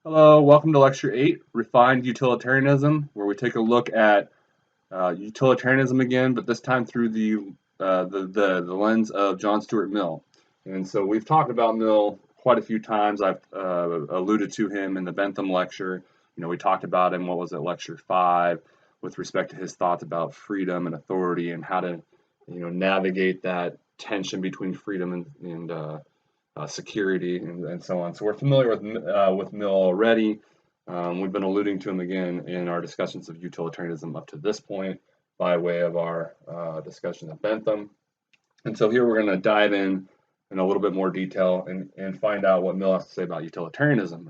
Hello, welcome to Lecture 8, Refined Utilitarianism, where we take a look at utilitarianism again, but this time through the lens of John Stuart Mill. And so we've talked about Mill quite a few times. I've alluded to him in the Bentham lecture. We talked about him, what was it, Lecture 5, with respect to his thoughts about freedom and authority and how to, navigate that tension between freedom and security and so on. So we're familiar with Mill already. We've been alluding to him again in our discussions of utilitarianism up to this point by way of our discussion of Bentham. And so here we're going to dive in a little bit more detail and find out what Mill has to say about utilitarianism.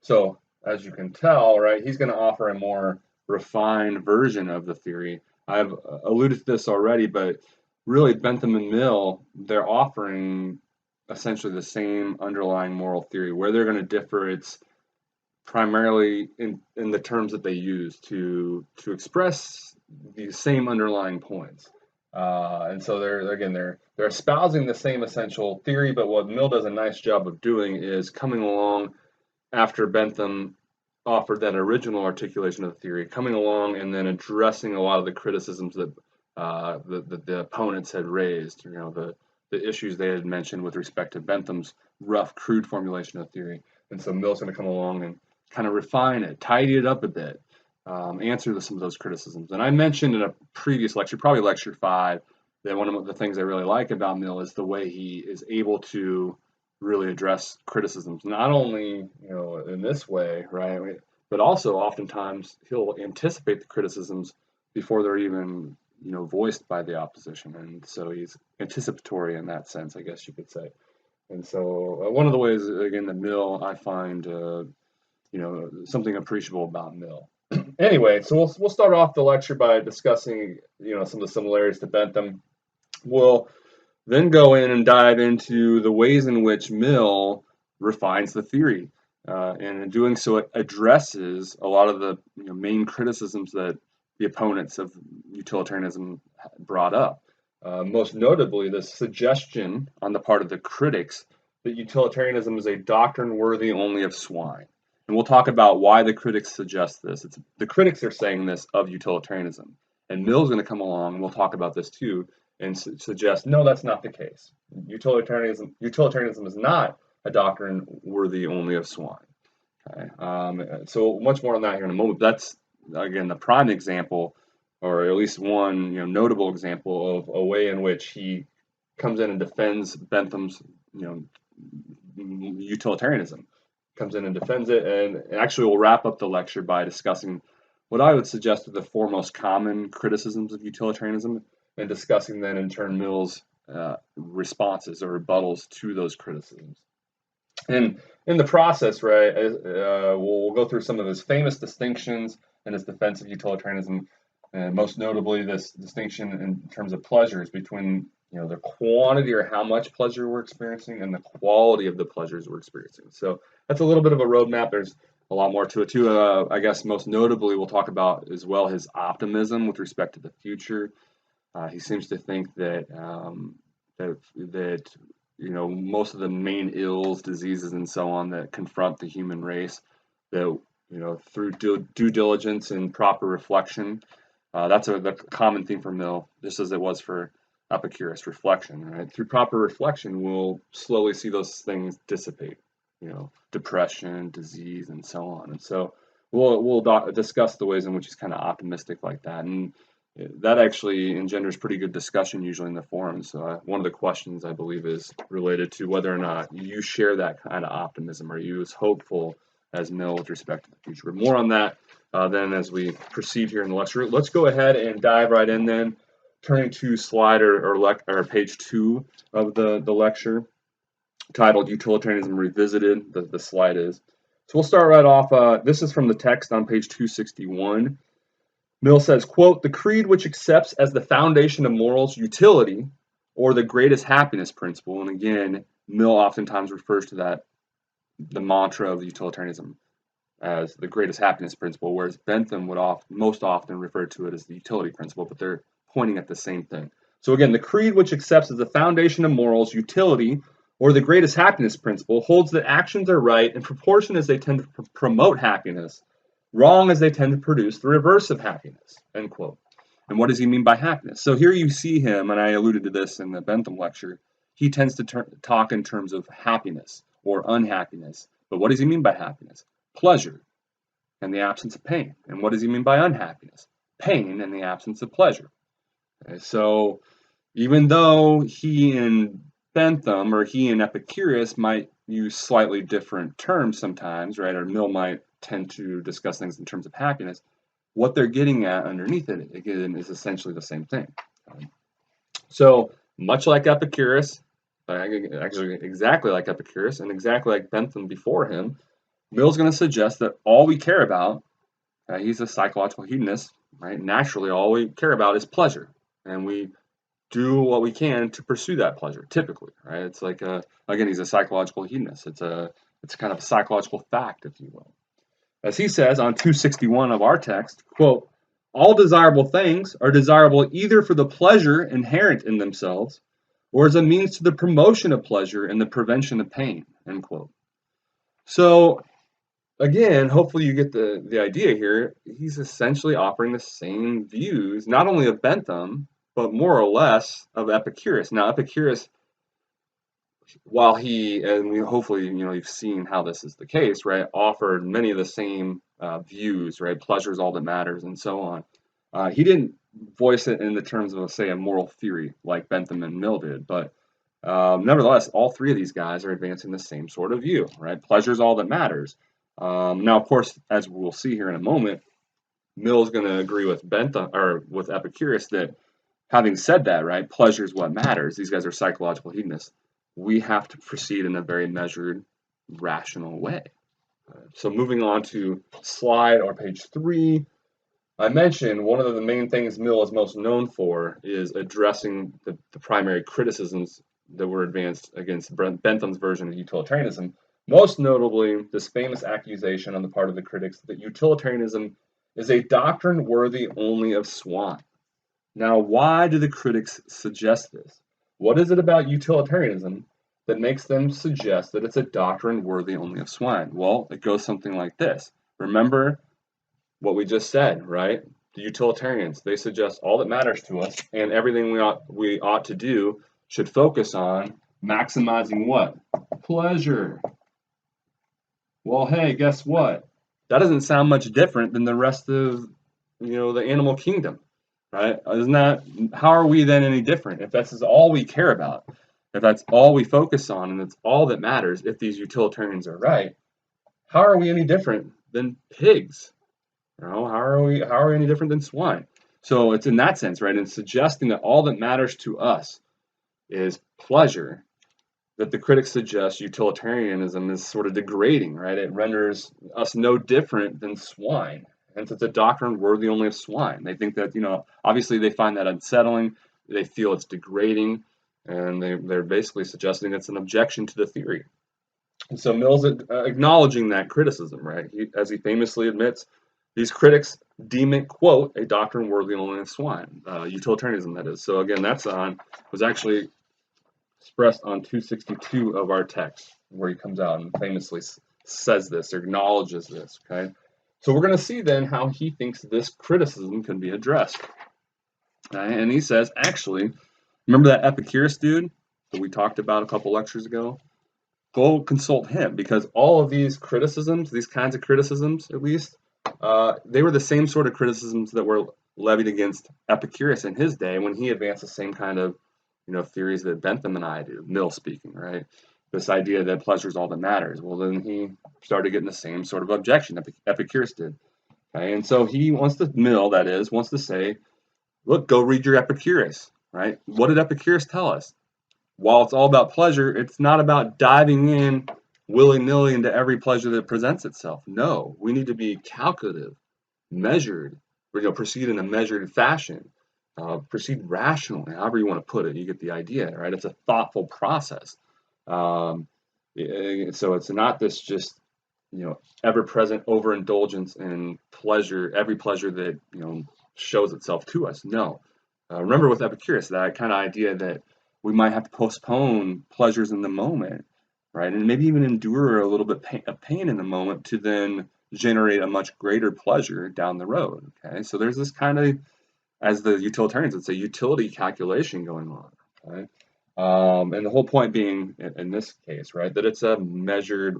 So as you can tell, right, he's going to offer a more refined version of the theory. I've alluded to this already, but really Bentham and Mill, they're offering essentially the same underlying moral theory. Where they're going to differ, it's primarily in the terms that they use to express these same underlying points. And so they're espousing the same essential theory, but what Mill does a nice job of doing is coming along after Bentham offered that original articulation of the theory, coming along and then addressing a lot of the criticisms that the opponents had raised. The issues they had mentioned with respect to Bentham's rough, crude formulation of theory. And so Mill's going to come along and kind of refine it, tidy it up a bit, answer some of those criticisms. And I mentioned in a previous lecture, probably lecture 5, that one of the things I really like about Mill is the way he is able to really address criticisms, not only in this way, right, but also oftentimes he'll anticipate the criticisms before they're even voiced by the opposition, and so he's anticipatory in that sense, I guess you could say. And so one of the ways, again, that Mill I find something appreciable about Mill. Anyway, so we'll start off the lecture by discussing some of the similarities to Bentham. We'll then go in and dive into the ways in which Mill refines the theory, and in doing so, it addresses a lot of the main criticisms that the opponents of utilitarianism brought up. Most notably, the suggestion on the part of the critics that utilitarianism is a doctrine worthy only of swine. And we'll talk about why the critics suggest this. The critics are saying this of utilitarianism. And Mill's going to come along, and we'll talk about this too, and suggest, no, that's not the case. Utilitarianism is not a doctrine worthy only of swine. Okay? So much more on that here in a moment. That's, again, the prime example, or at least one notable example of a way in which he comes in and defends Bentham's utilitarianism, comes in and defends it, and actually we'll wrap up the lecture by discussing what I would suggest are the 4 most common criticisms of utilitarianism, and discussing then in turn Mill's responses or rebuttals to those criticisms. And in the process, right, we'll go through some of his famous distinctions in his defense of utilitarianism, and most notably this distinction in terms of pleasures between the quantity or how much pleasure we're experiencing and the quality of the pleasures we're experiencing. So that's a little bit of a roadmap. There's a lot more to it too. I guess most notably we'll talk about as well his optimism with respect to the future. He seems to think that most of the main ills, diseases, and so on that confront the human race, that through due diligence and proper reflection, that's the common theme for Mill, just as it was for Epicurus, reflection. Right, through proper reflection, we'll slowly see those things dissipate. Depression, disease, and so on. And so we'll discuss the ways in which he's kind of optimistic like that, and that actually engenders pretty good discussion usually in the forums. One of the questions I believe is related to whether or not you share that kind of optimism. Are you as hopeful as Mill with respect to the future? But more on that then as we proceed here in the lecture. Let's go ahead and dive right in then, turning to slide or page 2 of the lecture, titled Utilitarianism Revisited, the slide is. So we'll start right off. This is from the text on page 261. Mill says, quote, "The creed which accepts as the foundation of morals utility, or the greatest happiness principle," and again, Mill oftentimes refers to that, the mantra of utilitarianism, as the greatest happiness principle, whereas Bentham would most often refer to it as the utility principle, but they're pointing at the same thing. So again, the creed which accepts as the foundation of morals utility, or the greatest happiness principle, holds that actions are right in proportion as they tend to promote happiness, wrong as they tend to produce the reverse of happiness, end quote. And what does he mean by happiness? So here you see him, and I alluded to this in the Bentham lecture, he tends to talk in terms of happiness or unhappiness. But what does he mean by happiness? Pleasure and the absence of pain. And what does he mean by unhappiness? Pain and the absence of pleasure. Okay, so even though he and Bentham or he and Epicurus might use slightly different terms sometimes, right? Or Mill might tend to discuss things in terms of happiness. What they're getting at underneath it, again, is essentially the same thing. So much like Epicurus, actually exactly like Epicurus and exactly like Bentham before him, Mill's going to suggest that all we care about, he's a psychological hedonist, right? Naturally, all we care about is pleasure, and we do what we can to pursue that pleasure. Typically, right? It's like again, he's a psychological hedonist. It's kind of a psychological fact, if you will. As he says on 261 of our text, quote, all desirable things are desirable either for the pleasure inherent in themselves or as a means to the promotion of pleasure and the prevention of pain, end quote. So again, hopefully you get the idea here. He's essentially offering the same views, not only of Bentham, but more or less of Epicurus. Now, Epicurus, while he, and we hopefully, you've seen how this is the case, right, offered many of the same views, right, pleasure is all that matters, and so on. He didn't voice it in the terms of, say, a moral theory like Bentham and Mill did, but nevertheless, all three of these guys are advancing the same sort of view, right? Pleasure is all that matters. Now, of course, as we'll see here in a moment, Mill's going to agree with Bentham or with Epicurus that, having said that, right, pleasure is what matters. These guys are psychological hedonists. We have to proceed in a very measured, rational way. So moving on to slide or page 3, I mentioned one of the main things Mill is most known for is addressing the primary criticisms that were advanced against Bentham's version of utilitarianism, most notably this famous accusation on the part of the critics that utilitarianism is a doctrine worthy only of Swine. Now, why do the critics suggest this? What is it about utilitarianism that makes them suggest that it's a doctrine worthy only of Swine? Well, it goes something like this. Remember what we just said, right? The utilitarians, they suggest all that matters to us and everything we ought to do should focus on maximizing what? Pleasure. Well, hey, guess what? That doesn't sound much different than the rest of, the animal kingdom, right? Isn't that, how are we then any different? If that's all we care about, if that's all we focus on and it's all that matters, if these utilitarians are right, how are we any different than pigs? How are we any different than swine? So it's in that sense, right, in suggesting that all that matters to us is pleasure, that the critics suggest utilitarianism is sort of degrading, right? It renders us no different than swine. Hence, it's a doctrine worthy only of swine. They think that, obviously they find that unsettling. They feel it's degrading, and they're basically suggesting it's an objection to the theory. And so Mill's acknowledging that criticism, right? As he famously admits, these critics deem it, quote, a doctrine worthy only of swine, utilitarianism, that is. So again, was actually expressed on 262 of our text, where he comes out and famously says this, or acknowledges this, okay? So we're going to see then how he thinks this criticism can be addressed. Okay? And he says, actually, remember that Epicurus dude that we talked about a couple lectures ago? Go consult him, because all of these criticisms, these kinds of criticisms at least, they were the same sort of criticisms that were levied against Epicurus in his day when he advanced the same kind of theories that Bentham and I do, Mill speaking, right? This idea that pleasure is all that matters. Well, then he started getting the same sort of objection Epicurus did. Okay? And so Mill, that is, wants to say, look, go read your Epicurus, right? What did Epicurus tell us? While it's all about pleasure, it's not about diving in willy-nilly into every pleasure that presents itself. No, we need to be calculative, measured, proceed in a measured fashion. Proceed rationally, however you want to put it. You get the idea, right? It's a thoughtful process. So it's not this just, ever-present overindulgence in pleasure, every pleasure that, shows itself to us. No. Remember with Epicurus, that kind of idea that we might have to postpone pleasures in the moment, right? And maybe even endure a little bit of pain in the moment to then generate a much greater pleasure down the road. Okay, so there's this kind of, as the utilitarians would say, utility calculation going on. Okay? And the whole point being, in this case, right, that it's a measured,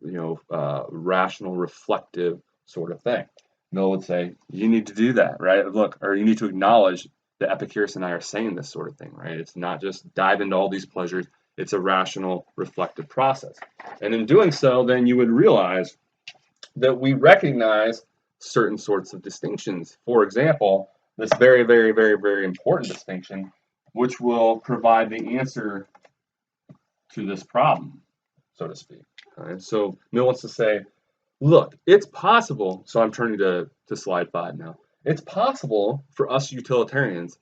rational, reflective sort of thing. Mill would say, you need to do that, right? Look, or you need to acknowledge that Epicurus and I are saying this sort of thing, right? It's not just dive into all these pleasures. It's a rational, reflective process. And in doing so, then you would realize that we recognize certain sorts of distinctions. For example, this very, very, very, very important distinction, which will provide the answer to this problem, so to speak. All right? So Mill wants to say, look, it's possible, so I'm turning to slide 5 now. It's possible for us utilitarians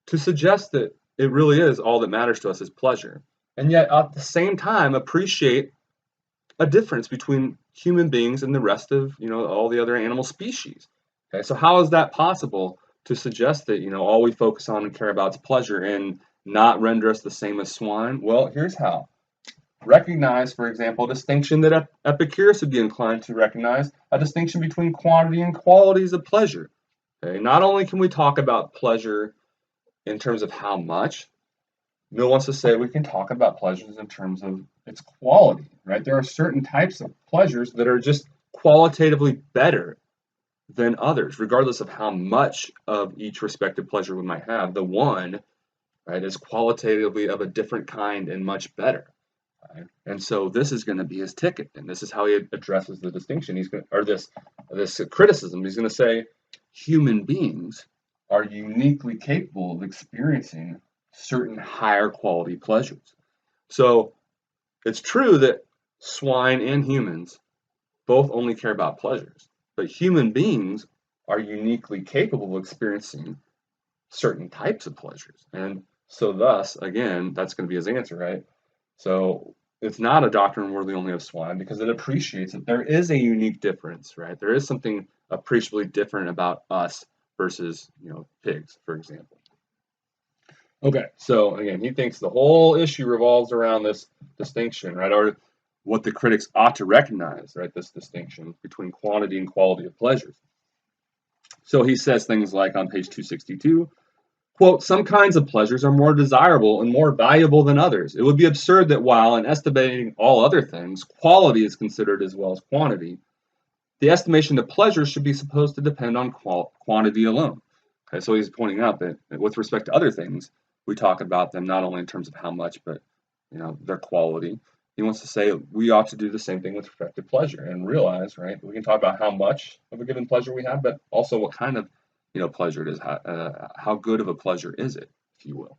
to suggest that it really is all that matters to us is pleasure, and yet at the same time appreciate a difference between human beings and the rest of, all the other animal species. Okay, so how is that possible to suggest that, all we focus on and care about is pleasure and not render us the same as swine? Well, here's how. Recognize, for example, a distinction that Epicurus would be inclined to recognize, a distinction between quantity and qualities of pleasure. Okay, not only can we talk about pleasure in terms of how much, Mill wants to say we can talk about pleasures in terms of its quality, right? There are certain types of pleasures that are just qualitatively better than others, regardless of how much of each respective pleasure we might have. The one, right, is qualitatively of a different kind and much better. Right? And so this is going to be his ticket, and this is how he addresses the distinction. He's going, or this criticism. He's going to say human beings are uniquely capable of experiencing certain higher quality pleasures. So it's true that swine and humans both only care about pleasures, but human beings are uniquely capable of experiencing certain types of pleasures. And so thus, again, that's going to be his answer, right? So it's not a doctrine worthy only of swine because it appreciates that there is a unique difference, right? There is something appreciably different about us versus, pigs, for example. Okay, so again, he thinks the whole issue revolves around this distinction, right? Or what the critics ought to recognize, right? This distinction between quantity and quality of pleasures. So he says things like on page 262, quote, some kinds of pleasures are more desirable and more valuable than others. It would be absurd that while in estimating all other things, quality is considered as well as quantity, the estimation of pleasure should be supposed to depend on quantity alone. Okay, so he's pointing out that with respect to other things, we talk about them not only in terms of how much, but their quality. He wants to say we ought to do the same thing with respect to pleasure and realize, right? We can talk about how much of a given pleasure we have, but also what kind of pleasure it is. How good of a pleasure is it, if you will?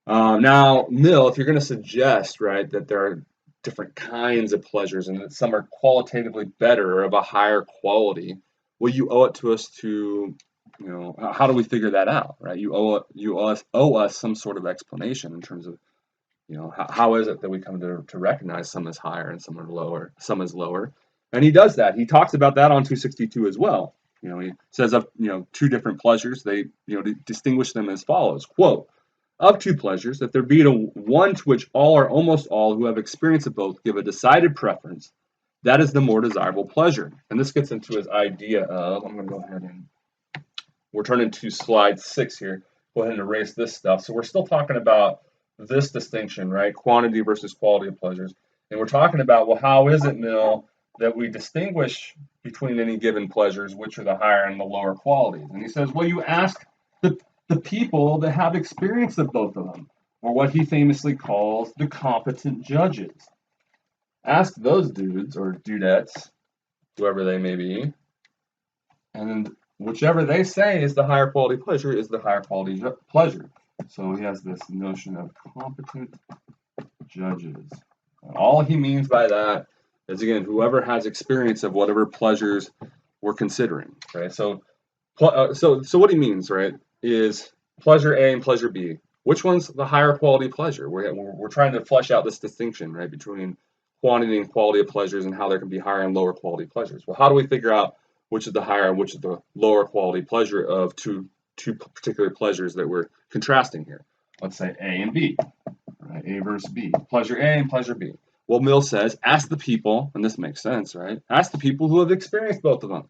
Now, Mill, if you're going to suggest, right, that there are different kinds of pleasures and that some are qualitatively better or of a higher quality, well, you owe it to us to, how do we figure that out, right? You owe us some sort of explanation in terms of, how is it that we come to recognize some as higher and some as lower, and he does that. He talks about that on 262 as well. He says of two different pleasures, they distinguish them as follows. Quote, of two pleasures, if there be one to which all or almost all who have experience of both give a decided preference, that is the more desirable pleasure. And this gets into his idea of, I'm going to go ahead and, we're turning to slide 6 here. Go ahead and erase this stuff. So we're still talking about this distinction, right? Quantity versus quality of pleasures. And we're talking about, well, how is it, Mill, that we distinguish between any given pleasures, which are the higher and the lower qualities? And he says, well, you ask the people that have experience of both of them, or what he famously calls the competent judges. Ask those dudes or dudettes, whoever they may be, and whichever they say is the higher quality pleasure is the higher quality pleasure. So he has this notion of competent judges. And all he means by that is, again, whoever has experience of whatever pleasures we're considering, right? So what he means, right, is pleasure A and pleasure B. Which one's the higher quality pleasure? We're trying to flesh out this distinction, right, between quantity and quality of pleasures and how there can be higher and lower quality pleasures. Well, how do we figure out which is the higher and which is the lower quality pleasure of two particular pleasures that we're contrasting here? let's say A and B, right? A versus B, pleasure A and pleasure B. Well, Mill says, ask the people, and this makes sense, right? Ask the people who have experienced both of them,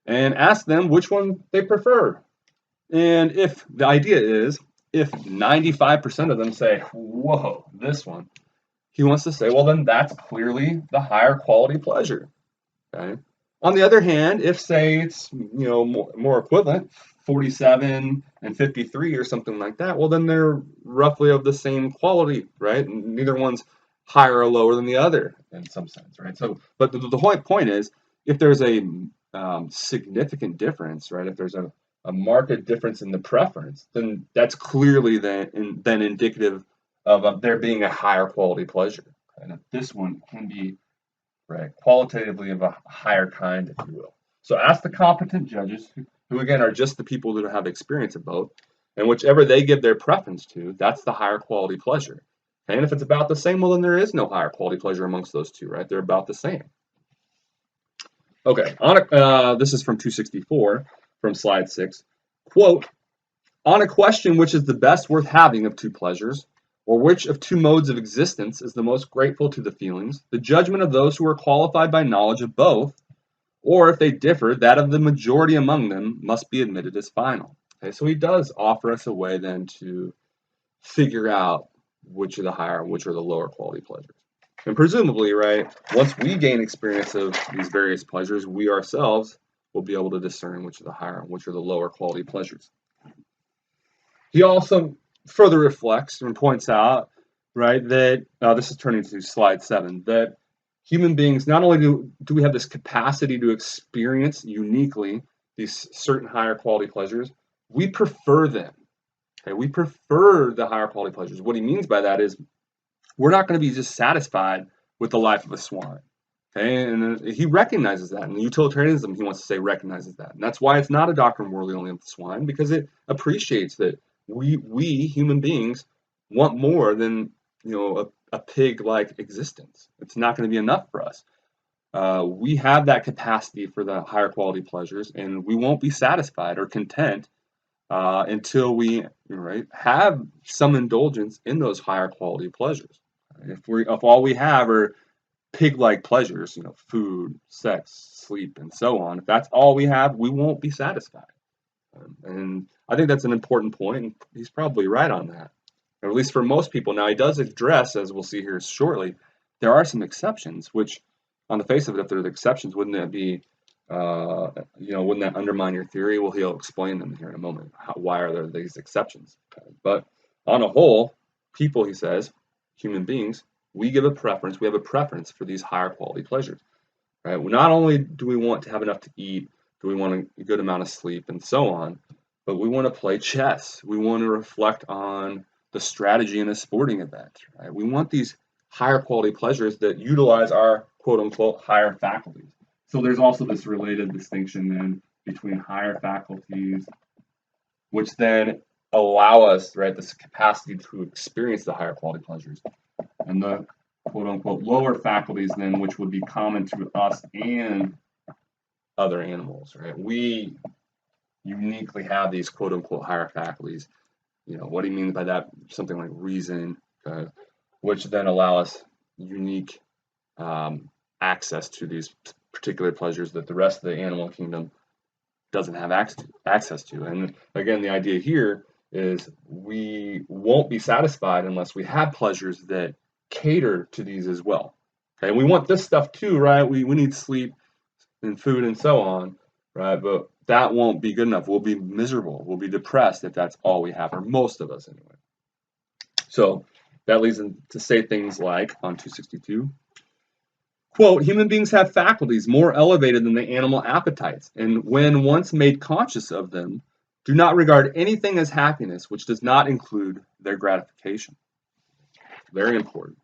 and ask them which one they prefer. And if the idea is, if 95% of them say, whoa, this one, he wants to say, well, then that's clearly the higher quality pleasure. Okay. On the other hand, if say it's more equivalent, 47 and 53 or something like that, well, then they're roughly of the same quality, right? Neither one's higher or lower than the other in some sense, right? So, but the whole point is, if there's a significant difference, right? If there's a marked difference in the preference, then that's clearly then indicative of there being a higher quality pleasure. And this one can be, right, qualitatively of a higher kind, if you will. So ask the competent judges, who again are just the people that have experience of both, and whichever they give their preference to, that's the higher quality pleasure. And if it's about the same, well, then there is no higher quality pleasure amongst those two, right? They're about the same. Okay, this is from 264, from slide 6. Quote, on a question which is the best worth having of two pleasures, or which of two modes of existence is the most grateful to the feelings, the judgment of those who are qualified by knowledge of both, or if they differ, that of the majority among them must be admitted as final. Okay, so he does offer us a way then to figure out which are the higher and which are the lower quality pleasures. And presumably, right, once we gain experience of these various pleasures, we ourselves will be able to discern which are the higher and which are the lower quality pleasures. He also further reflects and points out, right, that this is turning to slide 7, that human beings, not only do we have this capacity to experience uniquely these certain higher quality pleasures, we prefer them. Okay, we prefer the higher quality pleasures. What he means by that is we're not going to be just satisfied with the life of a swine. Okay, and he recognizes that. And utilitarianism, he wants to say, recognizes that. And that's why it's not a doctrine worthy only of the swine, because it appreciates that we human beings want more than a pig-like existence. It's not going to be enough for us. We have that capacity for the higher quality pleasures, and we won't be satisfied or content until we have some indulgence in those higher quality pleasures. If all we have are pig-like pleasures, food, sex, sleep, and so on, if that's all we have, we won't be satisfied. And I think that's an important point, and he's probably right on that. Or at least for most people. Now, he does address, as we'll see here shortly, there are some exceptions, which, on the face of it, if there's exceptions, wouldn't that be, wouldn't that undermine your theory? Well, he'll explain them here in a moment. Why are there these exceptions? Okay. But on a whole, people, he says, human beings, we have a preference for these higher quality pleasures. Right? Well, not only do we want to have enough to eat, do we want a good amount of sleep, and so on, but we want to play chess. We want to reflect on the strategy in a sporting event. Right? We want these higher quality pleasures that utilize our quote-unquote higher faculties. So there's also this related distinction then between higher faculties, which then allow us, right, this capacity to experience the higher quality pleasures, and the quote-unquote lower faculties then, which would be common to us and other animals, right? We uniquely have these quote-unquote higher faculties. What he means by that, something like reason, which then allow us unique access to these particular pleasures that the rest of the animal kingdom doesn't have access to. And again, the idea here is we won't be satisfied unless we have pleasures that cater to these as well. Okay, we want this stuff too, right? We need sleep and food and so on, right? But that won't be good enough. We'll be miserable. We'll be depressed if that's all we have, or most of us anyway. So that leads them to say things like, on 262, quote, human beings have faculties more elevated than the animal appetites, and when once made conscious of them, do not regard anything as happiness which does not include their gratification. Very important.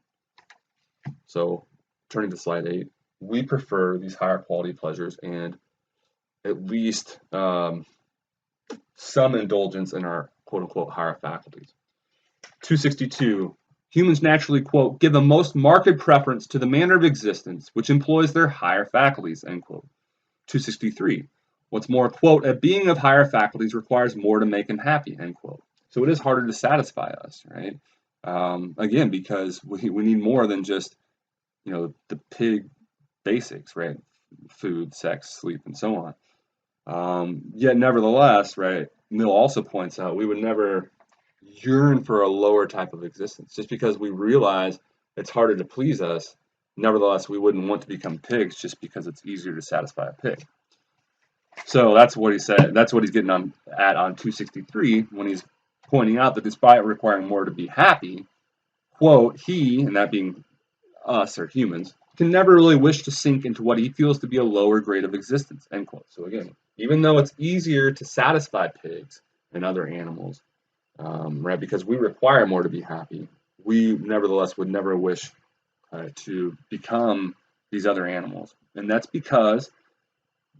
So, turning to slide 8, we prefer these higher quality pleasures and at least some indulgence in our quote-unquote higher faculties. 262, humans naturally, quote, give a most marked preference to the manner of existence which employs their higher faculties, end quote. 263, what's more, quote, a being of higher faculties requires more to make him happy, end quote. So it is harder to satisfy us, right? Again, because we need more than just, the pig basics, right? Food, sex, sleep, and so on. Yet nevertheless, right, Mill also points out we would never yearn for a lower type of existence. Just because we realize it's harder to please us, nevertheless, we wouldn't want to become pigs just because it's easier to satisfy a pig. So that's what he said. That's what he's getting on 263 when he's pointing out that despite requiring more to be happy, quote, he, and that being us or humans, can never really wish to sink into what he feels to be a lower grade of existence, end quote. So again, even though it's easier to satisfy pigs and other animals, right, because we require more to be happy, we nevertheless would never wish to become these other animals. And that's because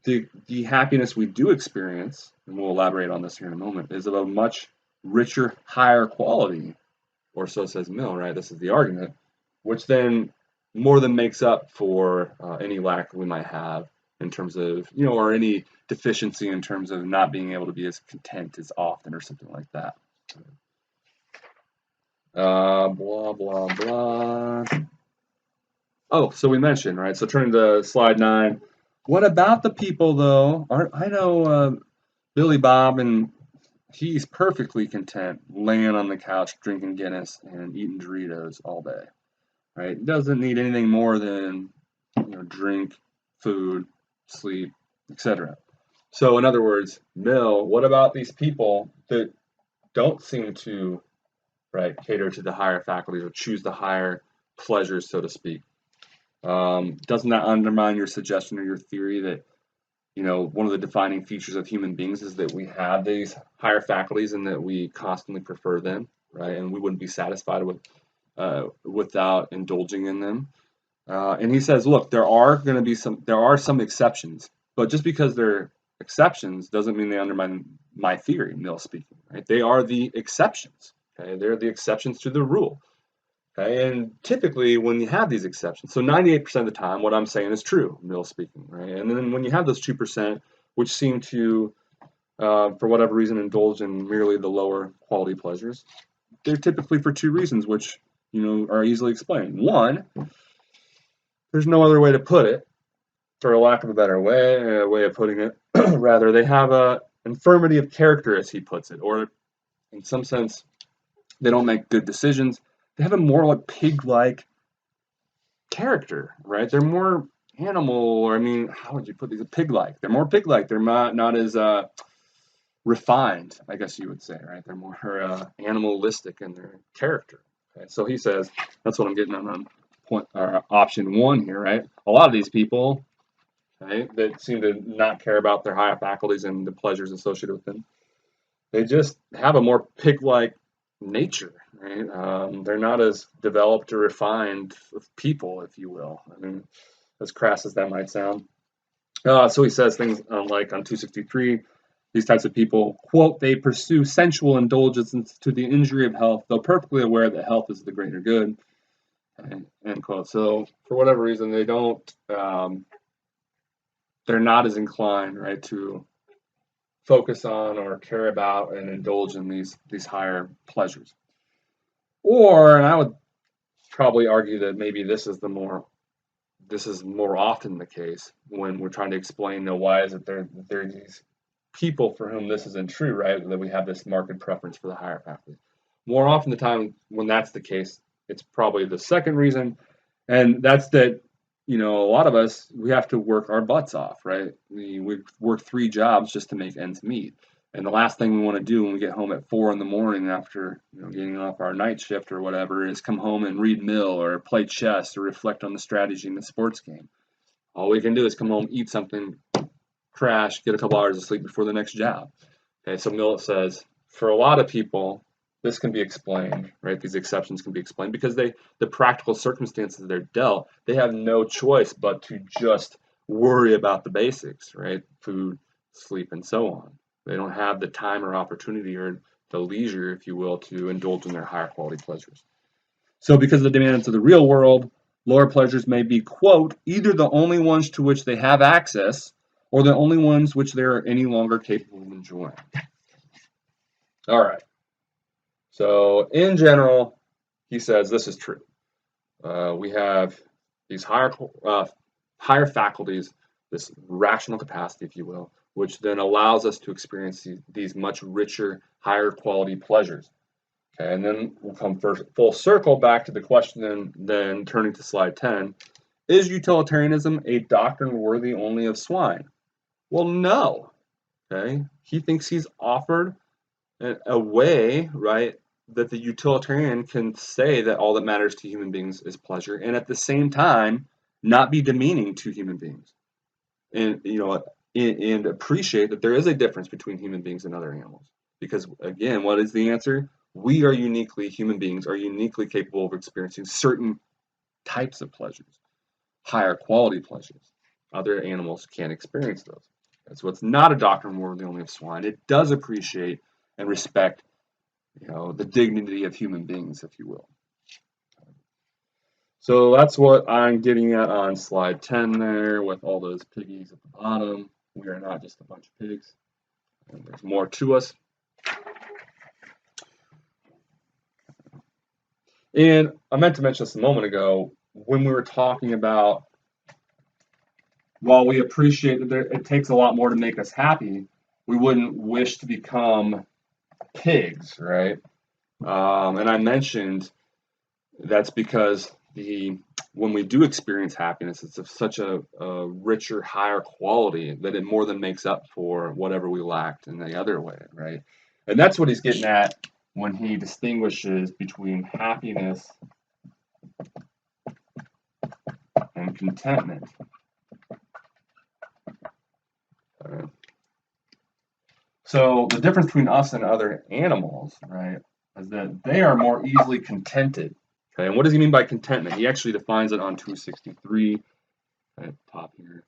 the happiness we do experience, and we'll elaborate on this here in a moment, is of a much richer, higher quality, or so says Mill, right? This is the argument, which then more than makes up for any lack we might have in terms of, or any deficiency in terms of not being able to be as content as often or something like that. Blah, blah, blah. Oh, so we mentioned, right? So turning to slide 9. What about the people, though? I know Billy Bob, and he's perfectly content laying on the couch, drinking Guinness and eating Doritos all day, right? Doesn't need anything more than, drink, food, sleep, etc. So in other words, Mill, what about these people that don't seem to, right, cater to the higher faculties or choose the higher pleasures, so to speak? Doesn't that undermine your suggestion or your theory that, one of the defining features of human beings is that we have these higher faculties and that we constantly prefer them, right? And we wouldn't be satisfied without indulging in them. And he says, look, there are some exceptions, but just because they're exceptions doesn't mean they undermine my theory, Mill speaking, right? They are the exceptions, okay? They're the exceptions to the rule. Okay, and typically when you have these exceptions, so 98% of the time what I'm saying is true, Mill speaking, right? And then when you have those 2% which seem to, for whatever reason, indulge in merely the lower quality pleasures, they're typically for two reasons, which, are easily explained. One, there's no other way to put it, for a lack of a better way of putting it. Rather, they have a infirmity of character, as he puts it, or in some sense, they don't make good decisions. They have a more like pig-like character, right? They're more animal, or how would you put these? Pig-like. They're more pig-like. They're not as refined, I guess you would say, right? They're more animalistic in their character. Okay? So he says that's what I'm getting on option 1 here, right? A lot of these people, right, that seem to not care about their higher faculties and the pleasures associated with them, they just have a more pig-like nature, right? They're not as developed or refined of people, if you will. As crass as that might sound. So he says things like on 263, these types of people, quote, they pursue sensual indulgences to the injury of health, though perfectly aware that health is the greater good, end quote. So for whatever reason, they don't, they're not as inclined, right, to focus on or care about and indulge in these higher pleasures. Or, and I would probably argue that maybe this is more often the case when we're trying to explain, why is it there are these people for whom this isn't true, right? That we have this marked preference for the higher faculty. More often the time when that's the case, it's probably the second reason, and that's that, a lot of us, we have to work our butts off, right? We work 3 jobs just to make ends meet. And the last thing we want to do when we get home at 4 in the morning after getting off our night shift or whatever is come home and read Mill or play chess or reflect on the strategy in the sports game. All we can do is come home, eat something, crash, get a couple hours of sleep before the next job. Okay, so Mill says for a lot of people, this can be explained, right? These exceptions can be explained because the practical circumstances they're dealt, they have no choice but to just worry about the basics, right? Food, sleep, and so on. They don't have the time or opportunity or the leisure, if you will, to indulge in their higher quality pleasures. So because of the demands of the real world, lower pleasures may be, quote, either the only ones to which they have access or the only ones which they are any longer capable of enjoying. All right. So in general, he says this is true. We have these higher faculties, this rational capacity, if you will, which then allows us to experience these much richer, higher quality pleasures. Okay, and then we'll come full circle back to the question, then turning to slide 10. Is utilitarianism a doctrine worthy only of swine? Well, no. Okay, he thinks he's offered a way, right, that the utilitarian can say that all that matters to human beings is pleasure, and at the same time not be demeaning to human beings, and and appreciate that there is a difference between human beings and other animals. Because again, what is the answer? Human beings are uniquely capable of experiencing certain types of pleasures, higher quality pleasures. Other animals can't experience those. So it's not a doctrine worthy only of swine. It does appreciate and respect, the dignity of human beings, if you will. So that's what I'm getting at on slide 10 there with all those piggies at the bottom. We are not just a bunch of pigs. And there's more to us. And I meant to mention this a moment ago when we were talking about, while we appreciate that it takes a lot more to make us happy, we wouldn't wish to become pigs, right? And I mentioned that's because when we do experience happiness, it's of such a richer, higher quality that it more than makes up for whatever we lacked in the other way, right? And that's what he's getting at when he distinguishes between happiness and contentment. So the difference between us and other animals, right, is that they are more easily contented. Okay, and what does he mean by contentment? He actually defines it on 263 at the top here.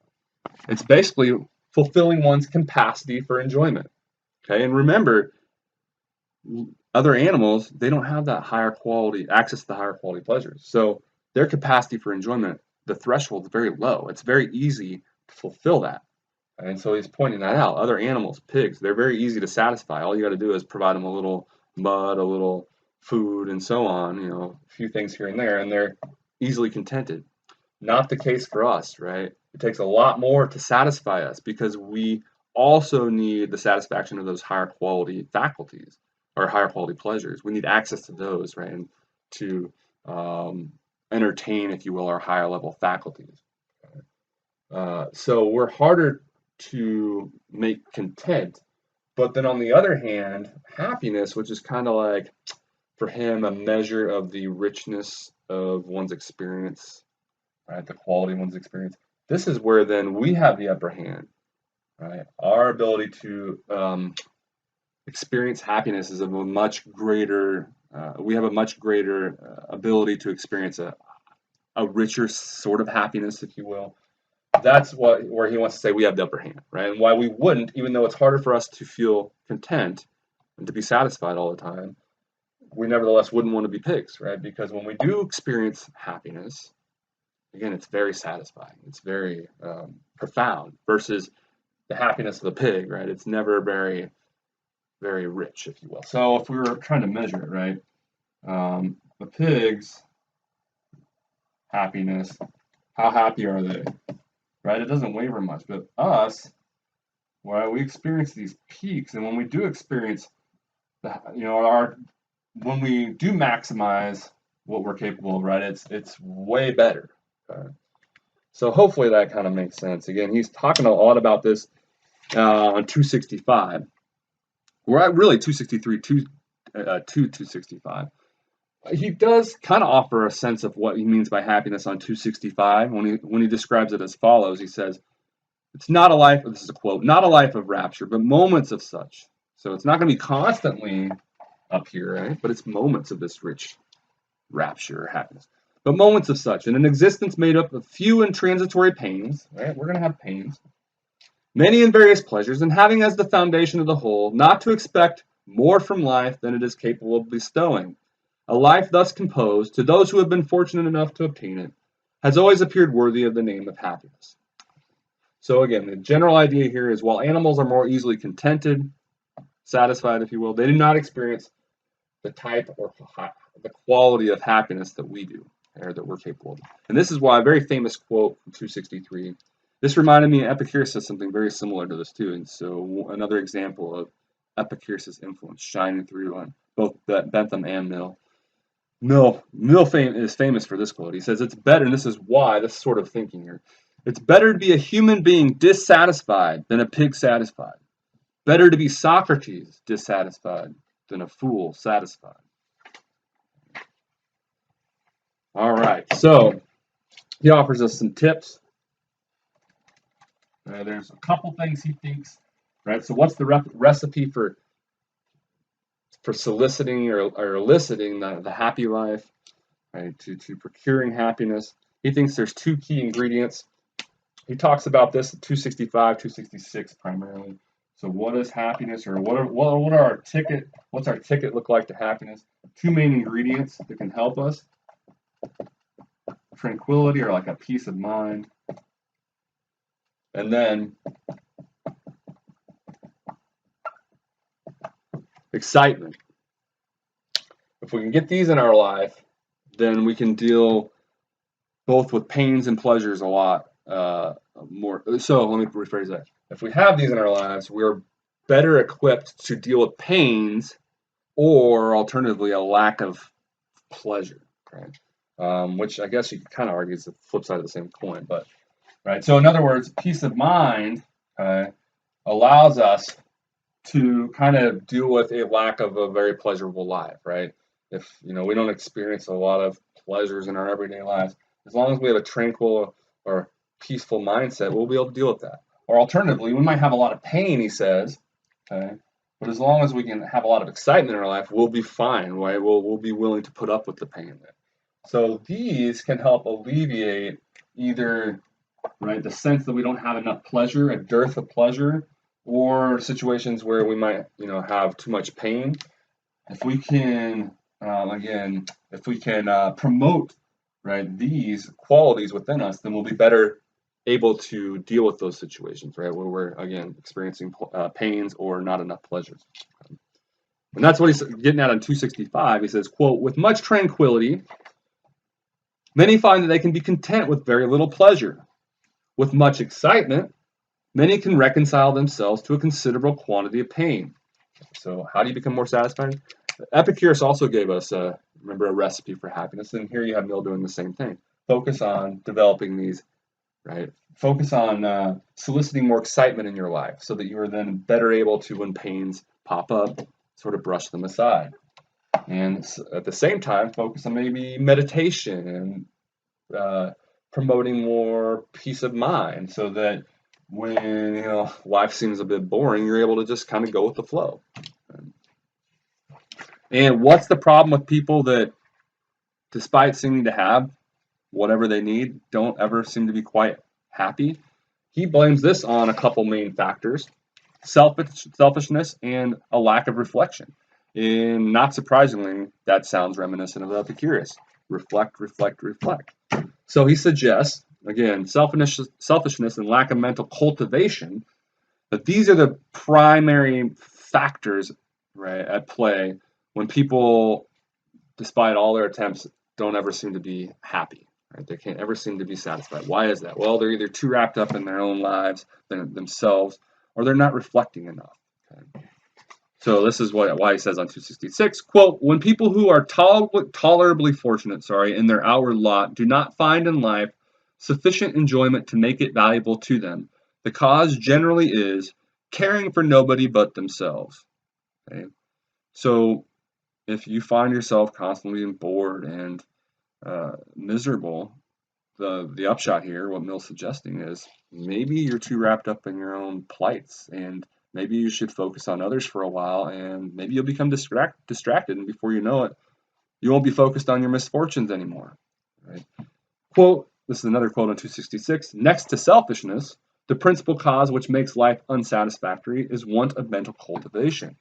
It's basically fulfilling one's capacity for enjoyment. Okay, and remember, other animals, they don't have that higher quality access to the higher quality pleasures. So their capacity for enjoyment, the threshold is very low. It's very easy to fulfill that. And so he's pointing that out. Other animals, pigs, they're very easy to satisfy. All you got to do is provide them a little mud, a little food, and so on, a few things here and there, and they're easily contented. Not the case for us, right? It takes a lot more to satisfy us because we also need the satisfaction of those higher quality faculties or higher quality pleasures. We need access to those, right? And to entertain, if you will, our higher level faculties. So we're harder to make content, but then on the other hand, happiness, which is kind of like for him a measure of the richness of one's experience, right, the quality of one's experience, this is where then we have the upper hand, right? Our ability to experience happiness is of a much greater, we have a much greater ability to experience a richer sort of happiness, if you will. That's where he wants to say we have the upper hand, right? And why we wouldn't, even though it's harder for us to feel content and to be satisfied all the time, we nevertheless wouldn't want to be pigs, right? Because when we do experience happiness, again, it's very satisfying. It's very profound versus the happiness of the pig, right? It's never very, very rich, if you will. So if we were trying to measure it, right, the pig's happiness, how happy are they? Right, it doesn't waver much, but us, well, we experience these peaks, and when we do experience, when we do maximize what we're capable of, right, it's way better. Okay? So hopefully that kind of makes sense. Again, he's talking a lot about this on 265. We're at really 263 to 265. He does kind of offer a sense of what he means by happiness on 265 when he describes it as follows. He says, it's not a life, this is a quote, not a life of rapture, but moments of such. So it's not going to be constantly up here, right? But it's moments of this rich rapture or happiness. But moments of such, and an existence made up of few and transitory pains, right? We're going to have pains, many and various pleasures, and having as the foundation of the whole, not to expect more from life than it is capable of bestowing. A life thus composed, to those who have been fortunate enough to obtain it, has always appeared worthy of the name of happiness. So again, the general idea here is while animals are more easily contented, satisfied, if you will, they do not experience the type or the quality of happiness that we do, or that we're capable of. And this is why a very famous quote from 263. This reminded me, Epicurus says something very similar to this too. And so another example of Epicurus' influence shining through on both Bentham and Mill. Mill is famous for this quote. He says, it's better, and this is why, this sort of thinking here, it's better to be a human being dissatisfied than a pig satisfied. Better to be Socrates dissatisfied than a fool satisfied. All right, so he offers us some tips. There's a couple things he thinks, right? So what's the recipe for soliciting or eliciting the happy life, right? To procuring happiness? He thinks there's two key ingredients. He talks about this at 265, 266 primarily. So what is happiness, or what's our ticket look like to happiness? Two main ingredients that can help us. Tranquility, or like a peace of mind. And then excitement. If we can get these in our life, then we can deal both with pains and pleasures a lot more. So let me rephrase that. If we have these in our lives, we're better equipped to deal with pains, or alternatively, a lack of pleasure, right? Which I guess you could kind of argue is the flip side of the same coin. But right. So in other words, peace of mind allows us to kind of deal with a lack of a very pleasurable life, right? If we don't experience a lot of pleasures in our everyday lives, as long as we have a tranquil or peaceful mindset, we'll be able to deal with that. Or alternatively, we might have a lot of pain, he says, okay, but as long as we can have a lot of excitement in our life, we'll be fine, right? We'll be willing to put up with the pain. So these can help alleviate either, right, the sense that we don't have enough pleasure, a dearth of pleasure, or situations where we might, have too much pain. If we can, promote, right, these qualities within us, then we'll be better able to deal with those situations, right, where we're, again, experiencing pains or not enough pleasures. And that's what he's getting at on 265. He says, quote, with much tranquility, many find that they can be content with very little pleasure. With much excitement, many can reconcile themselves to a considerable quantity of pain. So how do you become more satisfied? Epicurus also gave us, a recipe for happiness, and here you have Mill doing the same thing. Focus on developing these, right? Focus on soliciting more excitement in your life so that you are then better able to, when pains pop up, sort of brush them aside. And at the same time, focus on maybe meditation and promoting more peace of mind so that when life seems a bit boring, you're able to just kind of go with the flow. And what's the problem with people that, despite seeming to have whatever they need, don't ever seem to be quite happy? He blames this on a couple main factors: selfishness and a lack of reflection. And not surprisingly, that sounds reminiscent of Epicurus. Reflect, reflect, reflect. So he suggests, again, selfishness and lack of mental cultivation, that these are the primary factors, right, at play when people, despite all their attempts, don't ever seem to be happy. Right? They can't ever seem to be satisfied. Why is that? Well, they're either too wrapped up in their own lives, themselves, or they're not reflecting enough. Okay? So this is why he says on 266, quote, when people who are tolerably fortunate, in their outward lot do not find in life sufficient enjoyment to make it valuable to them, the cause generally is caring for nobody but themselves. Okay? So if you find yourself constantly bored and miserable, the upshot here, what Mill's suggesting is maybe you're too wrapped up in your own plights, and maybe you should focus on others for a while, and maybe you'll become distracted, and before you know it, you won't be focused on your misfortunes anymore. Right? Quote, this is another quote on 266, next to selfishness, the principal cause which makes life unsatisfactory is want of mental cultivation.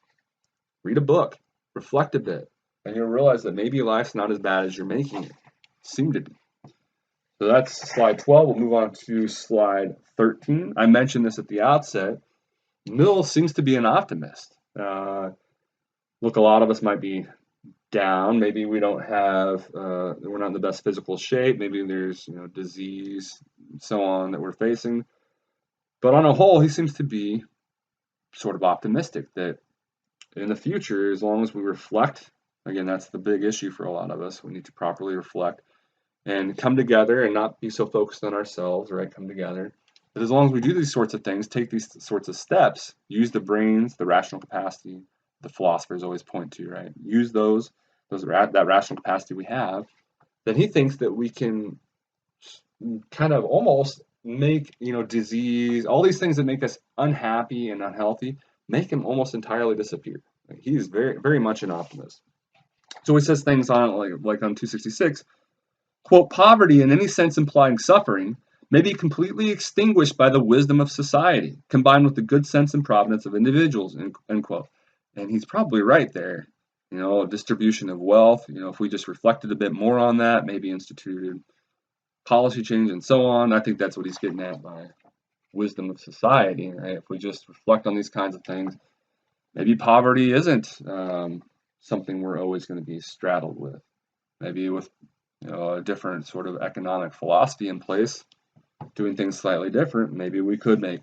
Read a book, reflect a bit, and you'll realize that maybe life's not as bad as you're making it seem to be. So that's slide 12. We'll move on to slide 13. I mentioned this at the outset. Mill seems to be an optimist. Look, a lot of us might be down. Maybe we don't have, we're not in the best physical shape. Maybe there's, disease, and so on that we're facing. But on a whole, he seems to be sort of optimistic that in the future, as long as we reflect, again, that's the big issue for a lot of us. We need to properly reflect and come together and not be so focused on ourselves, right? Come together. But as long as we do these sorts of things, take these sorts of steps, use the brains, the rational capacity, the philosophers always point to, right? Use that rational capacity we have, then he thinks that we can kind of almost make, disease, all these things that make us unhappy and unhealthy, make them almost entirely disappear. He's very, very much an optimist. So he says things on like on 266, quote, poverty in any sense implying suffering may be completely extinguished by the wisdom of society, combined with the good sense and providence of individuals, end quote. And he's probably right there. Distribution of wealth, if we just reflected a bit more on that, maybe instituted policy change and so on, I think that's what he's getting at by wisdom of society, right? If we just reflect on these kinds of things, maybe poverty isn't something we're always going to be straddled with. Maybe with a different sort of economic philosophy in place, doing things slightly different, maybe we could make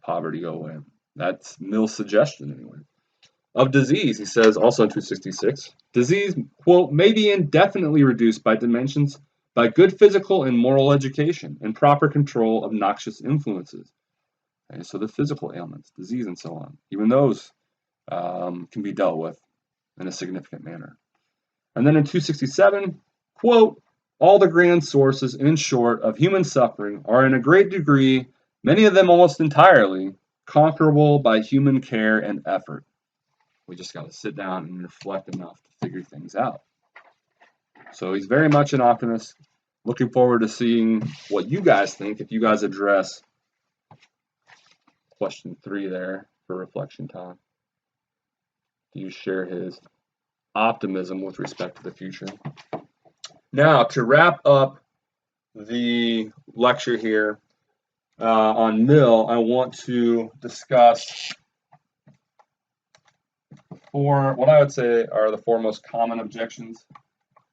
poverty go away. That's Mill's suggestion anyway. Of disease, he says also in 266, disease, quote, may be indefinitely reduced by dimensions by good physical and moral education and proper control of noxious influences. Okay, so the physical ailments, disease and so on, even those can be dealt with in a significant manner. And then in 267, quote, all the grand sources, in short, of human suffering are in a great degree, many of them almost entirely, conquerable by human care and effort. We just got to sit down and reflect enough to figure things out. So he's very much an optimist. Looking forward to seeing what you guys think if you guys address question 3 there for reflection time. Do you share his optimism with respect to the future? Now, to wrap up the lecture here on Mill, I want to discuss what I would say are the 4 most common objections,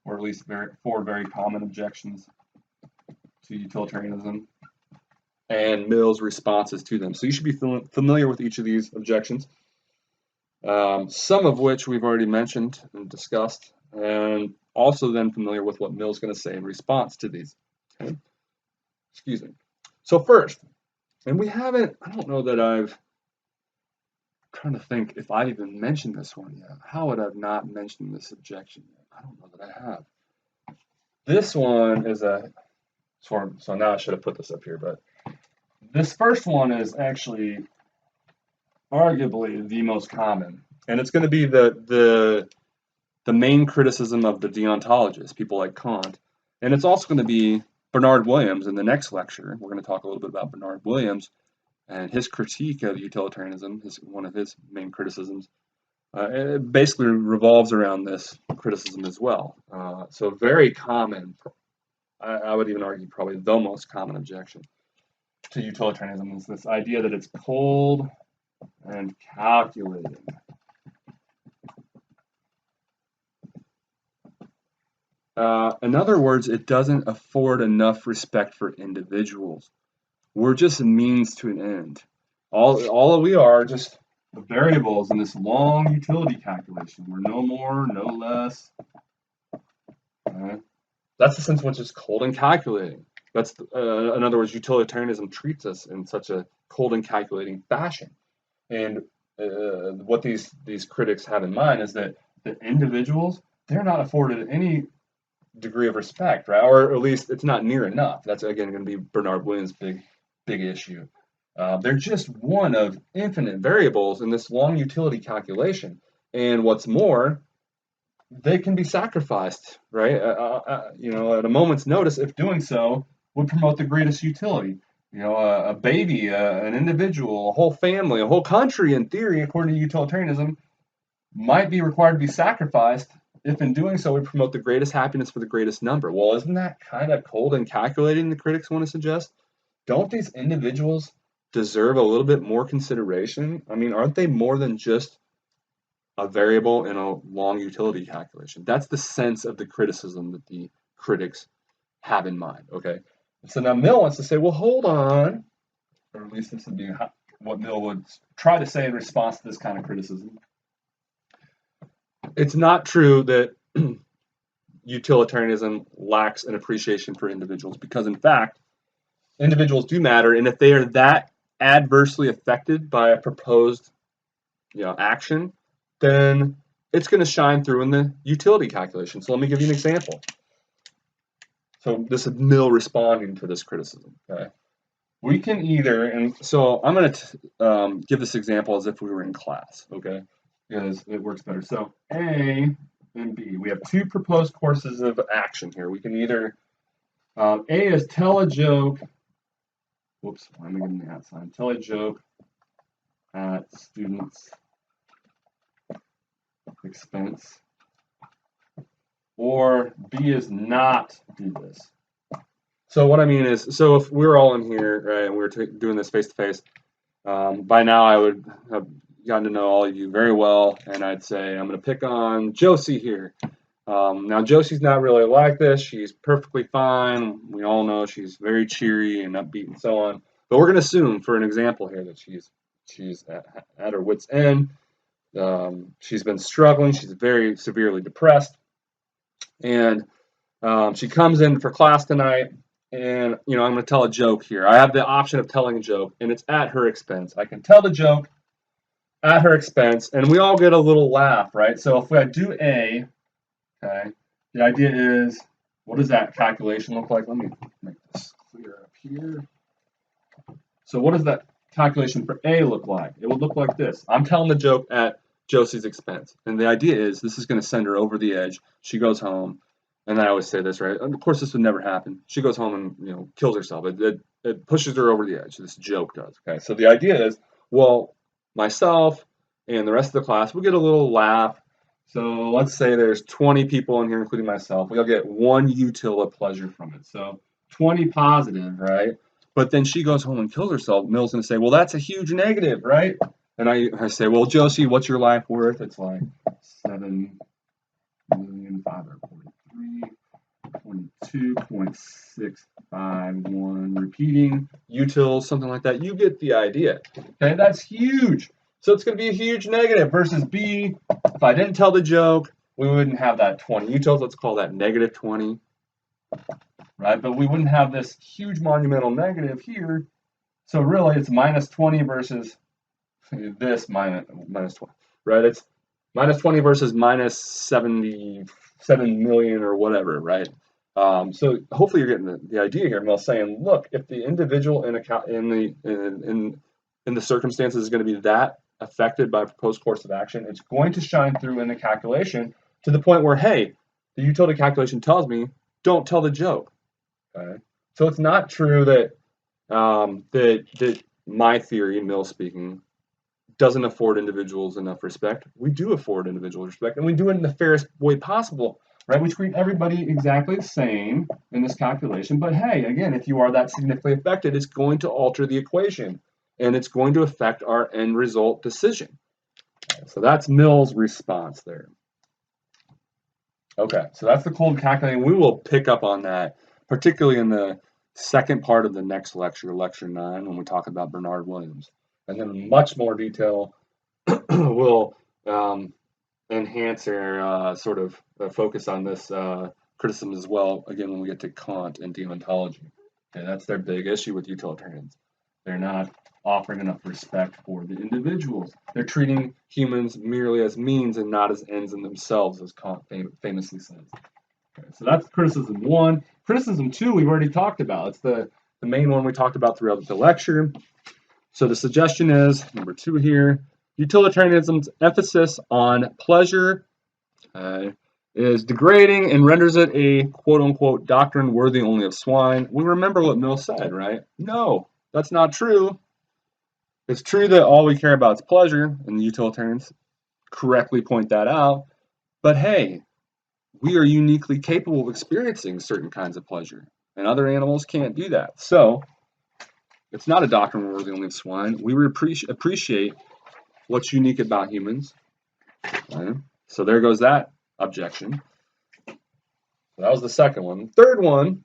or at least 4 very common objections to utilitarianism, and Mill's responses to them. So you should be familiar with each of these objections, some of which we've already mentioned and discussed, and also then familiar with what Mill's going to say in response to these. Okay? Excuse me. So first, and I don't know that I'm trying to think if I've even mentioned this one yet. How would I have not mentioned this objection yet? I don't know that I have. This one is so now I should have put this up here, but this first one is actually arguably the most common, and it's going to be the main criticism of the deontologists, people like Kant, and it's also going to be Bernard Williams in the next lecture. We're going to talk a little bit about Bernard Williams and his critique of utilitarianism, one of his main criticisms. It basically revolves around this criticism as well. So very common, I would even argue probably the most common objection to utilitarianism is this idea that it's cold and calculating. In other words, it doesn't afford enough respect for individuals. We're just a means to an end. All we are just the variables in this long utility calculation. We're no more, no less. That's the sense in which it's cold and calculating. That's in other words, utilitarianism treats us in such a cold and calculating fashion. And what these critics have in mind is that the individuals, they're not afforded any degree of respect, right? Or at least it's not near enough. That's again going to be Bernard Williams' big issue. They're just one of infinite variables in this long utility calculation. And what's more, they can be sacrificed, right? At a moment's notice, if doing so would promote the greatest utility. A baby, an individual, a whole family, a whole country, in theory, according to utilitarianism, might be required to be sacrificed if in doing so would promote the greatest happiness for the greatest number. Well, isn't that kind of cold and calculating, the critics want to suggest? Don't these individuals deserve a little bit more consideration? I mean, aren't they more than just a variable in a long utility calculation. That's the sense of the criticism that the critics have in mind, okay? So now Mill wants to say, well, hold on, or at least this would be what Mill would try to say in response to this kind of criticism. It's not true that utilitarianism lacks an appreciation for individuals, because in fact, individuals do matter, and if they are that adversely affected by a proposed action, then it's going to shine through in the utility calculation. So let me give you an example. So this is Mill responding to this criticism. Okay, we can either, and so I'm going to give this example as if we were in class. Okay, because it works better. So A and B, we have two proposed courses of action here. We can either A is tell a joke. Whoops, I'm getting the outside. Tell a joke at students' expense, or B is not do this. So what I mean is, so if we're all in here, right, and we're doing this face to face, by now I would have gotten to know all of you very well, and I'd say I'm going to pick on Josie here. Now Josie's not really like this. She's perfectly fine. We all know she's very cheery and upbeat and so on. But we're going to assume, for an example here, that she's at her wit's end. She's been struggling. She's very severely depressed, and she comes in for class tonight. And I'm going to tell a joke here. I have the option of telling a joke, and it's at her expense. I can tell the joke at her expense, and we all get a little laugh, right? So if I do A, okay, the idea is, what does that calculation look like? Let me make this clear up here. So what does that calculation for A look like? It would look like this. I'm telling the joke at Josie's expense, and the idea is this is going to send her over the edge. She goes home, and I always say this, right? Of course, this would never happen. She goes home and kills herself. It pushes her over the edge. This joke does. Okay, so the idea is, well, myself and the rest of the class, we get a little laugh. So let's say there's 20 people in here, including myself. We'll get one util pleasure from it. So 20 positive, right? But then she goes home and kills herself. Mill's going to say, well, that's a huge negative, right? And I say, well, Josie, what's your life worth? It's like 7,543,22.651. Repeating util, something like that. You get the idea. Okay, that's huge. So it's going to be a huge negative versus B. If I didn't tell the joke, we wouldn't have that 20 utils. Let's call that negative 20. Right, but we wouldn't have this huge monumental negative here. So really, it's minus 20 versus this minus 20. Right, it's minus 20 versus minus 77 million or whatever. Right. So hopefully you're getting the idea here. Mel saying, look, if the individual in the circumstances is going to be that affected by a proposed course of action, it's going to shine through in the calculation to the point where, hey, the utility calculation tells me don't tell the joke. Okay, so it's not true that that my theory, Mill speaking, doesn't afford individuals enough respect. We do afford individuals respect, and we do it in the fairest way possible, right? We treat everybody exactly the same in this calculation. But hey, again, if you are that significantly affected, it's going to alter the equation, and it's going to affect our end result decision. So that's Mill's response there. Okay, so that's the cold calculating. We will pick up on that, particularly in the second part of the next lecture, Lecture 9, when we talk about Bernard Williams. And then much more detail will enhance our sort of focus on this criticism as well, again, when we get to Kant and deontology. Okay, that's their big issue with utilitarians. They're not offering enough respect for the individuals. They're treating humans merely as means and not as ends in themselves, as Kant famously says. Okay, so that's criticism 1. Criticism 2, we've already talked about. It's the main one we talked about throughout the lecture. So the suggestion is, number 2 here, utilitarianism's emphasis on pleasure is degrading and renders it a quote-unquote doctrine worthy only of swine. We remember what Mill said, right? No, that's not true. It's true that all we care about is pleasure, and the utilitarians correctly point that out. But hey, we are uniquely capable of experiencing certain kinds of pleasure, and other animals can't do that. So it's not a doctrine worthy only of swine. We appreciate what's unique about humans, Right? So there goes that objection. That was the second one. Third one,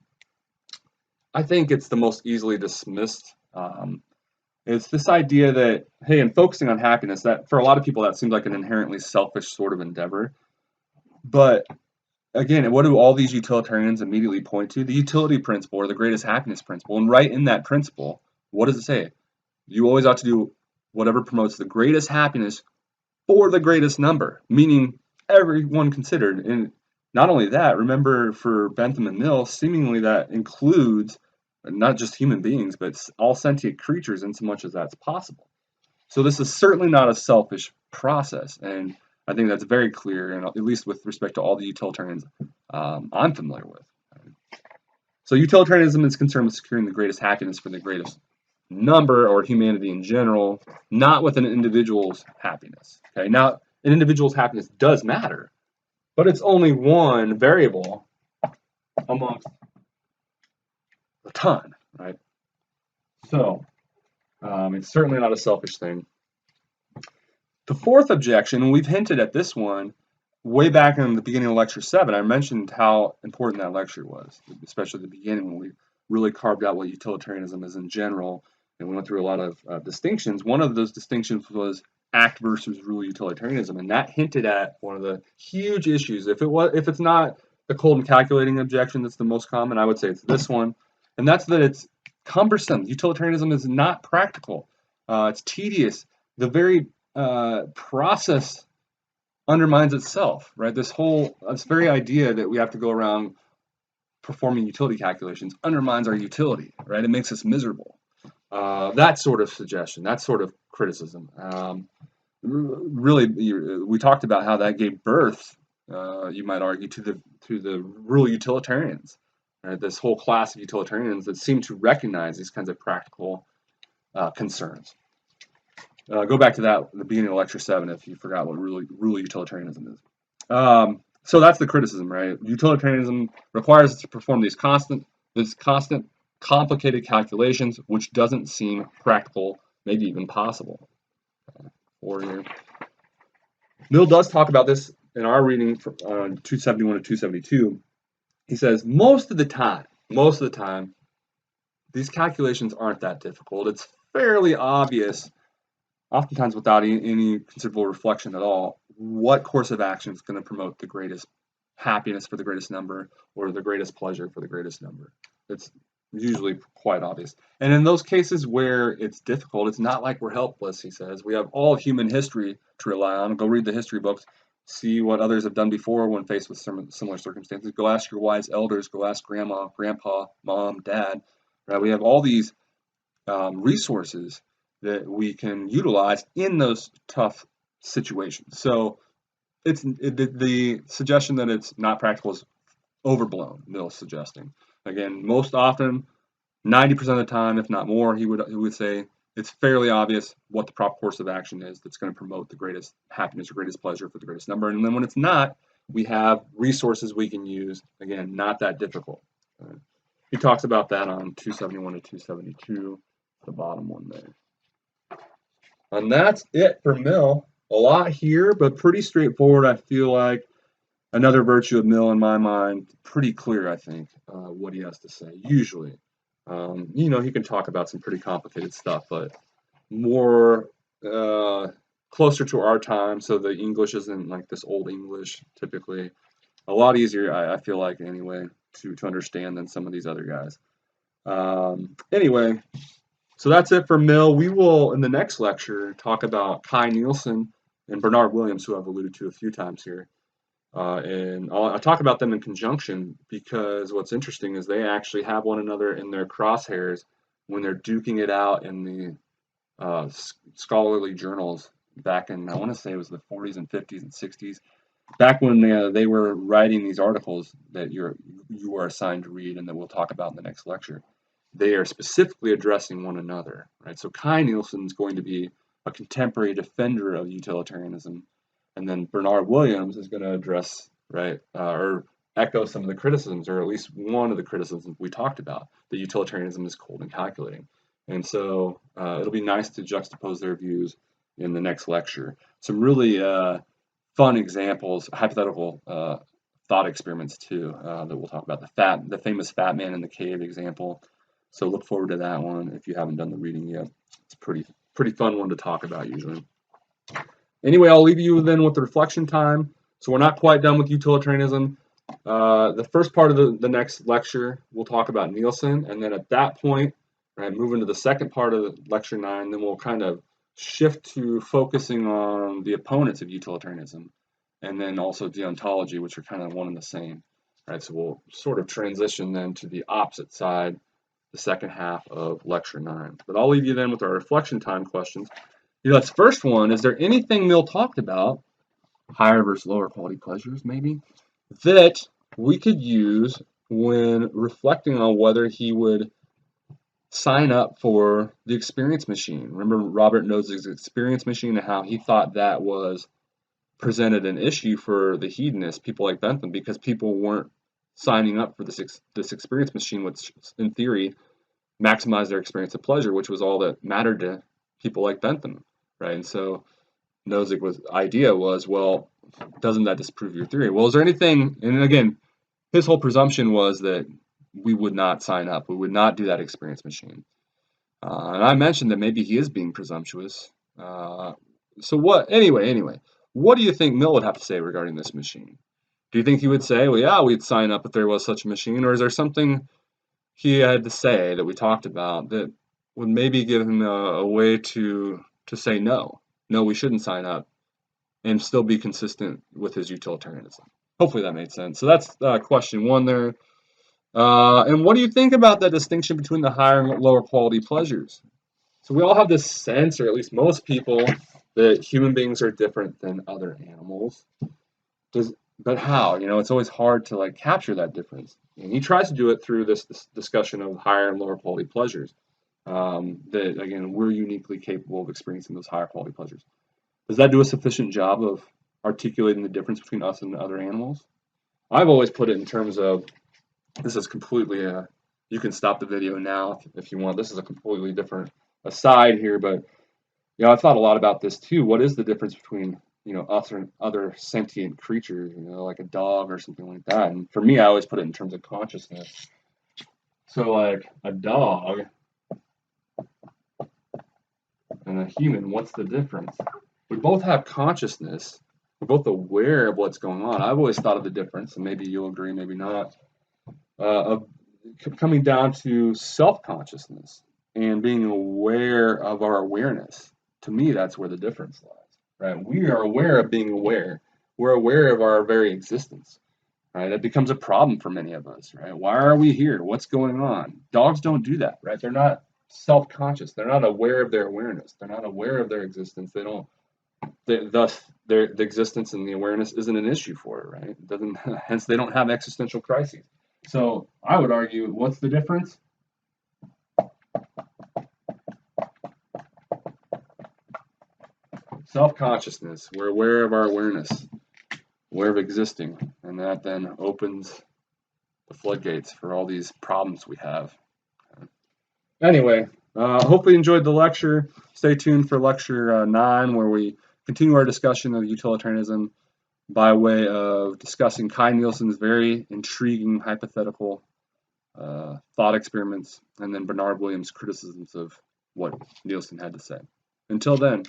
I think it's the most easily dismissed. It's this idea that, hey, in focusing on happiness, that for a lot of people that seems like an inherently selfish sort of endeavor. But again, what do all these utilitarians immediately point to? The utility principle or the greatest happiness principle. And right in that principle, what does it say? You always ought to do whatever promotes the greatest happiness for the greatest number, meaning everyone considered. And not only that, remember for Bentham and Mill, seemingly that includes not just human beings, but all sentient creatures in so much as that's possible. So this is certainly not a selfish process, and I think that's very clear, and at least with respect to all the utilitarians I'm familiar with. So utilitarianism is concerned with securing the greatest happiness for the greatest number or humanity in general, not with an individual's happiness. Okay, now an individual's happiness does matter, but it's only one variable amongst a ton, right? So it's certainly not a selfish thing. The fourth objection, and we've hinted at this one way back in the beginning of lecture 7, I mentioned how important that lecture was, especially at the beginning when we really carved out what utilitarianism is in general, and we went through a lot of distinctions. One of those distinctions was act versus rule utilitarianism, and that hinted at one of the huge issues. If it's not the cold and calculating objection that's the most common, I would say it's this one, and that's that it's cumbersome. Utilitarianism is not practical. It's tedious. The very process undermines itself, right? This very idea that we have to go around performing utility calculations undermines our utility, right? It makes us miserable. That sort of suggestion, that sort of criticism, really, we talked about how that gave birth, you might argue, to the rule utilitarians, right? This whole class of utilitarians that seem to recognize these kinds of practical concerns. Go back to that at the beginning of lecture 7 if you forgot what rule utilitarianism is. So that's the criticism, right? Utilitarianism requires us to perform these constant, complicated calculations, which doesn't seem practical, maybe even possible. Mill does talk about this in our reading from 271 to 272. He says most of the time, these calculations aren't that difficult. It's fairly obvious, oftentimes without any considerable reflection at all, what course of action is going to promote the greatest happiness for the greatest number or the greatest pleasure for the greatest number. It's usually quite obvious. And in those cases where it's difficult, it's not like we're helpless, he says. We have all human history to rely on. Go read the history books, see what others have done before when faced with similar circumstances. Go ask your wise elders, go ask grandma, grandpa, mom, dad. Right? We have all these resources that we can utilize in those tough situations. So the suggestion that it's not practical is overblown, Mill's suggesting. Again, most often, 90% of the time, if not more, he would say it's fairly obvious what the proper course of action is that's going to promote the greatest happiness or greatest pleasure for the greatest number. And then when it's not, we have resources we can use. Again, not that difficult. He talks about that on 271 to 272, the bottom one there. And that's it for Mill. A lot here, but pretty straightforward, I feel like. Another virtue of Mill in my mind, pretty clear, I think, what he has to say, usually. He can talk about some pretty complicated stuff, but more closer to our time, so the English isn't like this old English, typically. A lot easier, I feel like, anyway, to understand than some of these other guys. Anyway, so that's it for Mill. We will, in the next lecture, talk about Kai Nielsen and Bernard Williams, who I've alluded to a few times here. And I'll talk about them in conjunction because what's interesting is they actually have one another in their crosshairs when they're duking it out in the scholarly journals back in, I want to say it was the 40s and 50s and 60s, back when they were writing these articles that you are assigned to read and that we'll talk about in the next lecture. They are specifically addressing one another, right? So Kai Nielsen is going to be a contemporary defender of utilitarianism. And then Bernard Williams is going to address, right, or echo some of the criticisms, or at least one of the criticisms we talked about, that utilitarianism is cold and calculating. And so it'll be nice to juxtapose their views in the next lecture. Some really fun examples, hypothetical thought experiments too, that we'll talk about. The famous fat man in the cave example. So look forward to that one if you haven't done the reading yet. It's a pretty fun one to talk about usually. Anyway, I'll leave you then with the reflection time. So we're not quite done with utilitarianism. The first part of the next lecture, we'll talk about Nielsen, and then at that point, right, move into the second part of lecture 9, then we'll kind of shift to focusing on the opponents of utilitarianism, and then also deontology, which are kind of one and the same. Right, so we'll sort of transition then to the opposite side, the second half of lecture 9. But I'll leave you then with our reflection time questions. This first one, is there anything Mill talked about, higher versus lower quality pleasures maybe, that we could use when reflecting on whether he would sign up for the experience machine? Remember Robert Nozick's experience machine and how he thought that was presented an issue for the hedonists, people like Bentham, because people weren't signing up for this experience machine, which in theory maximized their experience of pleasure, which was all that mattered to people like Bentham, right? And so Nozick's idea was, well, doesn't that disprove your theory? Well, is there anything, and again, his whole presumption was that we would not sign up, we would not do that experience machine. And I mentioned that maybe he is being presumptuous. So what, anyway, what do you think Mill would have to say regarding this machine? Do you think he would say, well, yeah, we'd sign up if there was such a machine, or is there something he had to say that we talked about that would maybe give him a way to say no, we shouldn't sign up, and still be consistent with his utilitarianism? Hopefully that made sense. So that's question 1 there. And what do you think about that distinction between the higher and lower quality pleasures? So we all have this sense, or at least most people, that human beings are different than other animals. But how? It's always hard to capture that difference. And he tries to do it through this discussion of higher and lower quality pleasures. That again, we're uniquely capable of experiencing those higher quality pleasures. Does that do a sufficient job of articulating the difference between us and other animals? I've always put it in terms of, this is completely you can stop the video now if you want. This is a completely different aside here, but I've thought a lot about this too. What is the difference between us and other sentient creatures, like a dog or something like that? And for me, I always put it in terms of consciousness. So like a dog and a human, what's the difference? We both have consciousness. We're both aware of what's going on. I've always thought of the difference, and maybe you'll agree, maybe not, of coming down to self-consciousness and being aware of our awareness. To me, that's where the difference lies, right? We are aware of being aware. We're aware of our very existence, right? That becomes a problem for many of us, right? Why are we here? What's going on? Dogs don't do that, right? They're not self-conscious. They're not aware of their awareness. They're not aware of their existence. Thus, the existence and the awareness isn't an issue for it, right? It doesn't. Hence, they don't have existential crises. So I would argue, what's the difference? Self-consciousness. We're aware of our awareness, aware of existing, and that then opens the floodgates for all these problems we have. Anyway, hopefully you enjoyed the lecture. Stay tuned for lecture 9, where we continue our discussion of utilitarianism by way of discussing Kai Nielsen's very intriguing hypothetical thought experiments, and then Bernard Williams' criticisms of what Nielsen had to say. Until then.